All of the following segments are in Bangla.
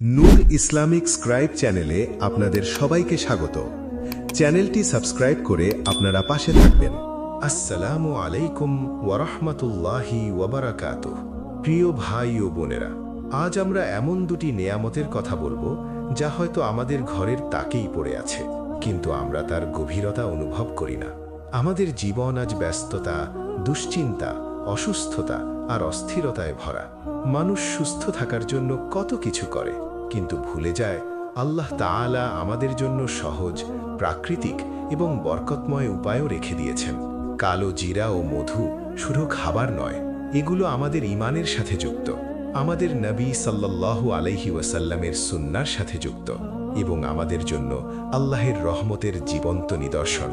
নূর ইসলামিক স্ক্রাইব চ্যানেলে আপনাদের সবাইকে স্বাগত। চ্যানেলটি সাবস্ক্রাইব করে আপনারা পাশে থাকবেন। আসসালামু আলাইকুম ওয়ারাহমাতুল্লাহি ওয়াবারাকাতুহ। প্রিয় ভাই ও বোনেরা, আজ আমরা এমন দুটি নেয়ামতের কথা বলবো যা হয়তো আমাদের ঘরের তাকেই পড়ে আছে, কিন্তু আমরা তার গভীরতা অনুভব করি না। আমাদের জীবন আজ ব্যস্ততা, দুশ্চিন্তা, অসুস্থতা আর অস্থিরতায় ভরা। মানুষ সুস্থ থাকার জন্য কত কিছু করে, কিন্তু ভুলে যায় আল্লাহ তাআলা আমাদের জন্য সহজ, প্রাকৃতিক এবং বরকতময় উপায়ও রেখে দিয়েছেন। কালো জিরা ও মধু শুধু খাবার নয়, এগুলো আমাদের ঈমানের সাথে যুক্ত, আমাদের নবী সাল্লাল্লাহু আলাইহি ওয়াসাল্লামের সুন্নাহর সাথে যুক্ত এবং আমাদের জন্য আল্লাহের রহমতের জীবন্ত নিদর্শন।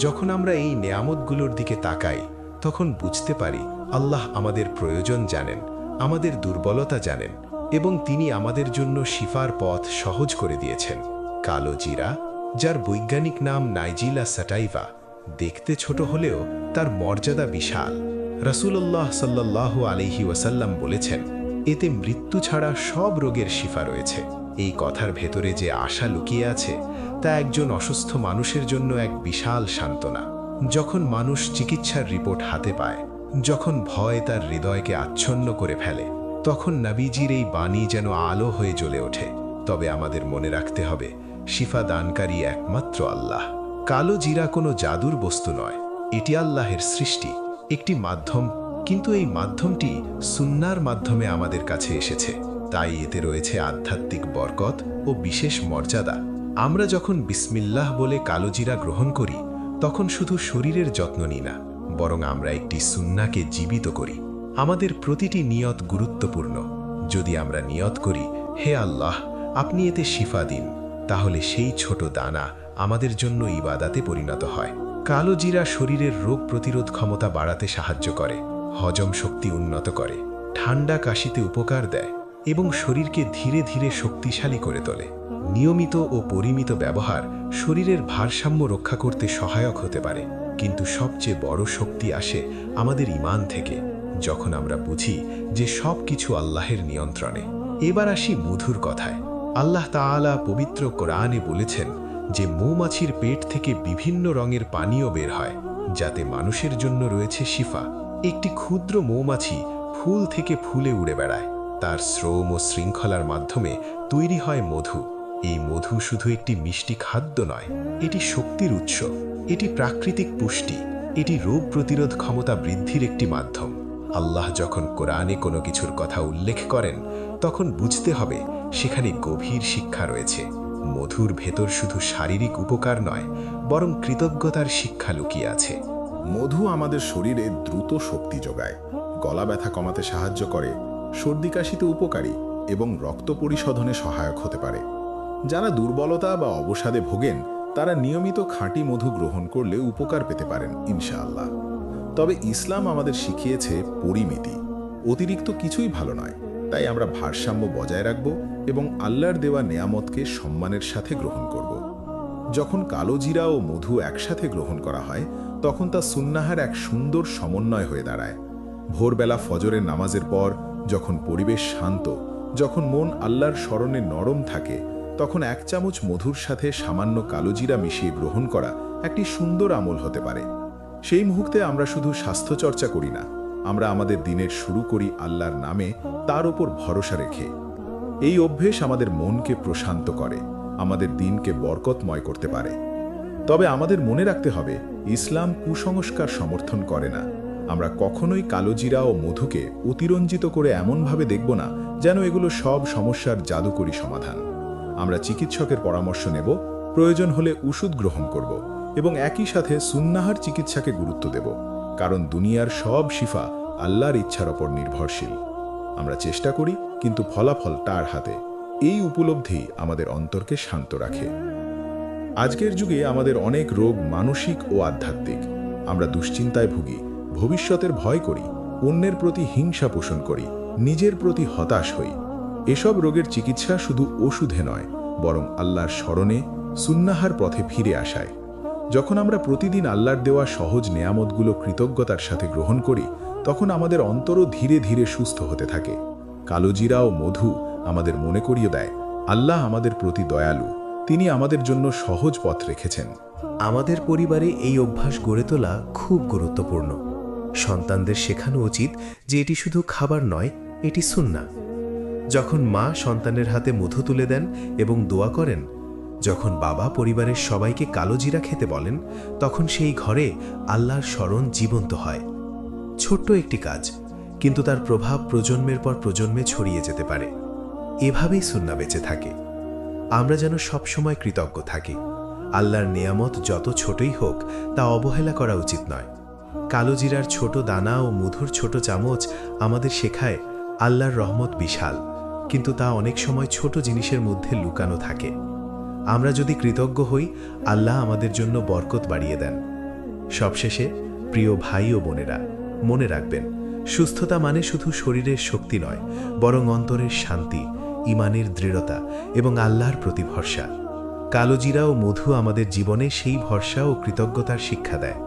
যখন আমরা এই নেয়ামতগুলোর দিকে তাকাই, তখন বুঝতে পারি আল্লাহ আমাদের প্রয়োজন জানেন, আমাদের দুর্বলতা জানেন এবং তিনি আমাদের জন্য শিফার পথ সহজ করে দিয়েছেন। কালো জিরা, যার বৈজ্ঞানিক নাম নাইজিলা স্যাটাইভা, দেখতে ছোট হলেও তার মর্যাদা বিশাল। রাসূলুল্লাহ সাল্লাল্লাহু আলাইহি ওয়াসাল্লাম বলেছেন, এতে মৃত্যু ছাড়া সব রোগের শিফা রয়েছে। এই কথার ভেতরে যে আশা লুকিয়ে আছে, তা একজন অসুস্থ মানুষের জন্য এক বিশাল সান্ত্বনা। যখন মানুষ চিকিৎসার রিপোর্ট হাতে পায়, যখন ভয় তার হৃদয়কে আচ্ছন্ন করে ফেলে, তখন নবীজির এই বাণী যেন আলো হয়ে জ্বলে ওঠে। তবে আমাদের মনে রাখতে হবে, শিফা দানকারী একমাত্র আল্লাহ। কালো জিরা কোনো জাদুর বস্তু নয়, এটি আল্লাহের সৃষ্টি, একটি মাধ্যম, কিন্তু এই মাধ্যমটি সুন্নাহর মাধ্যমে আমাদের কাছে এসেছে। তাই এতে রয়েছে আধ্যাত্মিক বরকত ও বিশেষ মর্যাদা। আমরা যখন বিসমিল্লাহ বলে কালো জিরা গ্রহণ করি, তখন শুধু শরীরের যত্ন নিই না, বরং আমরা একটি সুন্নাহকে জীবিত করি। আমাদের প্রতিটি নিয়ত গুরুত্বপূর্ণ। যদি আমরা নিয়ত করি, হে আল্লাহ, আপনি এতে শিফা দিন, তাহলে সেই ছোট দানা আমাদের জন্য ইবাদাতে পরিণত হয়। কালো জিরা শরীরের রোগ প্রতিরোধ ক্ষমতা বাড়াতে সাহায্য করে, হজম শক্তি উন্নত করে, ঠান্ডা কাশিতে উপকার দেয় এবং শরীরকে ধীরে ধীরে শক্তিশালী করে তোলে। নিয়মিত ও পরিমিত ব্যবহার শরীরের ভারসাম্য রক্ষা করতে সহায়ক হতে পারে, কিন্তু সবচেয়ে বড় শক্তি আসে আমাদের ঈমান থেকে, যখন আমরা বুঝি যে সব কিছু আল্লাহের নিয়ন্ত্রণে। এবার আসি মধুর কথায়। আল্লাহ তাআলা পবিত্র কোরআনে বলেছেন যে মৌমাছির পেট থেকে বিভিন্ন রঙের পানীয় বের হয়, যাতে মানুষের জন্য রয়েছে শিফা। একটি ক্ষুদ্র মৌমাছি ফুল থেকে ফুলে উড়ে বেড়ায়, তার শ্রম ও শৃঙ্খলার মাধ্যমে তৈরি হয় মধু। এই মধু শুধু একটি মিষ্টি খাদ্য নয়, এটি শক্তির উৎস, এটি প্রাকৃতিক পুষ্টি, এটি রোগ প্রতিরোধ ক্ষমতা বৃদ্ধির একটি মাধ্যম। আল্লাহ যখন কোরআনে কোনো কিছুর কথা উল্লেখ করেন, তখন বুঝতে হবে সেখানে গভীর শিক্ষা রয়েছে। মধুর ভেতর শুধু শারীরিক উপকার নয়, বরং কৃতজ্ঞতার শিক্ষা লুকিয়ে আছে। মধু আমাদের শরীরে দ্রুত শক্তি যোগায়, গলা ব্যথা কমাতে সাহায্য করে, সর্দি কাশিতে উপকারী এবং রক্ত পরিশোধনে সহায়ক হতে পারে। যারা দুর্বলতা বা অবসাদে ভোগেন, তারা নিয়মিত খাঁটি মধু গ্রহণ করলে উপকার পেতে পারেন ইনশাআল্লাহ। তবে ইসলাম আমাদের শিখিয়েছে পরিমিতি। অতিরিক্ত কিছুই ভালো নয়, তাই আমরা ভারসাম্য বজায় রাখব এবং আল্লাহর দেওয়া নেয়ামতকে সম্মানের সাথে গ্রহণ করব। যখন কালো জিরা ও মধু একসাথে গ্রহণ করা হয়, তখন তা সুন্নাহের এক সুন্দর সমন্বয় হয়ে দাঁড়ায়। ভোরবেলা ফজরের নামাজের পর, যখন পরিবেশ শান্ত, যখন মন আল্লাহর স্মরণে নরম থাকে, তখন এক চামচ মধুর সাথে সামান্য কালো জিরা মিশিয়ে গ্রহণ করা একটি সুন্দর আমল হতে পারে। সেই মুহূর্তে আমরা শুধু স্বাস্থ্যচর্চা করি না, আমরা আমাদের দিনের শুরু করি আল্লাহর নামে, তার ওপর ভরসা রেখে। এই অভ্যেস আমাদের মনকে প্রশান্ত করে, আমাদের দিনকে বরকতময় করতে পারে। তবে আমাদের মনে রাখতে হবে, ইসলাম কুসংস্কার সমর্থন করে না। আমরা কখনোই কালো জিরা ও মধুকে অতিরঞ্জিত করে এমনভাবে দেখব না যেন এগুলো সব সমস্যার জাদুকরী সমাধান। আমরা চিকিৎসকের পরামর্শ নেব, প্রয়োজন হলে ওষুধ গ্রহণ করব এবং একই সাথে সুন্নাহর চিকিৎসাকে গুরুত্ব দেব, কারণ দুনিয়ার সব শিফা আল্লাহর ইচ্ছার ওপর নির্ভরশীল। আমরা চেষ্টা করি, কিন্তু ফলাফল তার হাতে। এই উপলব্ধি আমাদের অন্তরকে শান্ত রাখে। আজকের যুগে আমাদের অনেক রোগ মানসিক ও আধ্যাত্মিক। আমরা দুশ্চিন্তায় ভুগি, ভবিষ্যতের ভয় করি, অন্যের প্রতি হিংসা পোষণ করি, নিজের প্রতি হতাশ হই। এসব রোগের চিকিৎসা শুধু ওষুধে নয়, বরং আল্লাহর স্মরণে, সুন্নাহার পথে ফিরে আসায়। যখন আমরা প্রতিদিন আল্লাহর দেওয়া সহজ নেয়ামতগুলো কৃতজ্ঞতার সাথে গ্রহণ করি, তখন আমাদের অন্তরও ধীরে ধীরে সুস্থ হতে থাকে। কালো জিরা ও মধু আমাদের মনে করিয়ে দেয়, আল্লাহ আমাদের প্রতি দয়ালু, তিনি আমাদের জন্য সহজ পথ রেখেছেন। আমাদের পরিবারে এই অভ্যাস গড়ে তোলা খুব গুরুত্বপূর্ণ। সন্তানদের শেখানো উচিত যে এটি শুধু খাবার নয়, এটি সুন্নাহ। যখন মা সন্তানের হাতে মধু তুলে দেন এবং দোয়া করেন, যখন বাবা পরিবারের সবাইকে কালো জিরা খেতে বলেন, তখন সেই ঘরে আল্লাহর স্মরণ জীবন্ত হয়। ছোট্ট একটি কাজ, কিন্তু তার প্রভাব প্রজন্মের পর প্রজন্মে ছড়িয়ে যেতে পারে। এভাবেই সুন্নাহ বেঁচে থাকে। আমরা যেন সবসময় কৃতজ্ঞ থাকি। আল্লাহর নেয়ামত যত ছোটই হোক, তা অবহেলা করা উচিত নয়। কালো জিরার ছোট দানা ও মধুর ছোট চামচ আমাদের শেখায় আল্লাহর রহমত বিশাল, কিন্তু তা অনেক সময় ছোট জিনিসের মধ্যে লুকানো থাকে। আমরা যদি কৃতজ্ঞ হই, আল্লাহ আমাদের জন্য বরকত বাড়িয়ে দেন। সবশেষে প্রিয় ভাই ও বোনেরা, মনে রাখবেন, সুস্থতা মানে শুধু শরীরের শক্তি নয়, বরং অন্তরের শান্তি, ঈমানের দৃঢ়তা এবং আল্লাহর প্রতি ভরসা। কালোজিরা ও মধু আমাদের জীবনে সেই ভরসা ও কৃতজ্ঞতার শিক্ষা দেয়।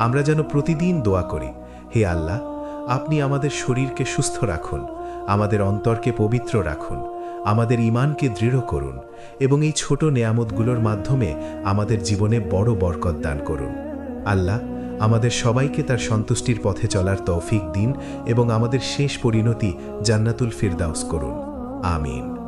আমরা যেন প্রতিদিন দোয়া করি, হে আল্লাহ, আপনি আমাদের শরীরকে সুস্থ রাখুন, আমাদের অন্তরকে পবিত্র রাখুন, আমাদের ঈমানকে দৃঢ় করুন এবং এই ছোট নেয়ামতগুলোর মাধ্যমে আমাদের জীবনে বড় বরকত দান করুন। আল্লাহ আমাদের সবাইকে তার সন্তুষ্টির পথে চলার তৌফিক দিন এবং আমাদের শেষ পরিণতি জান্নাতুল ফিরদাউস করুন। আমিন।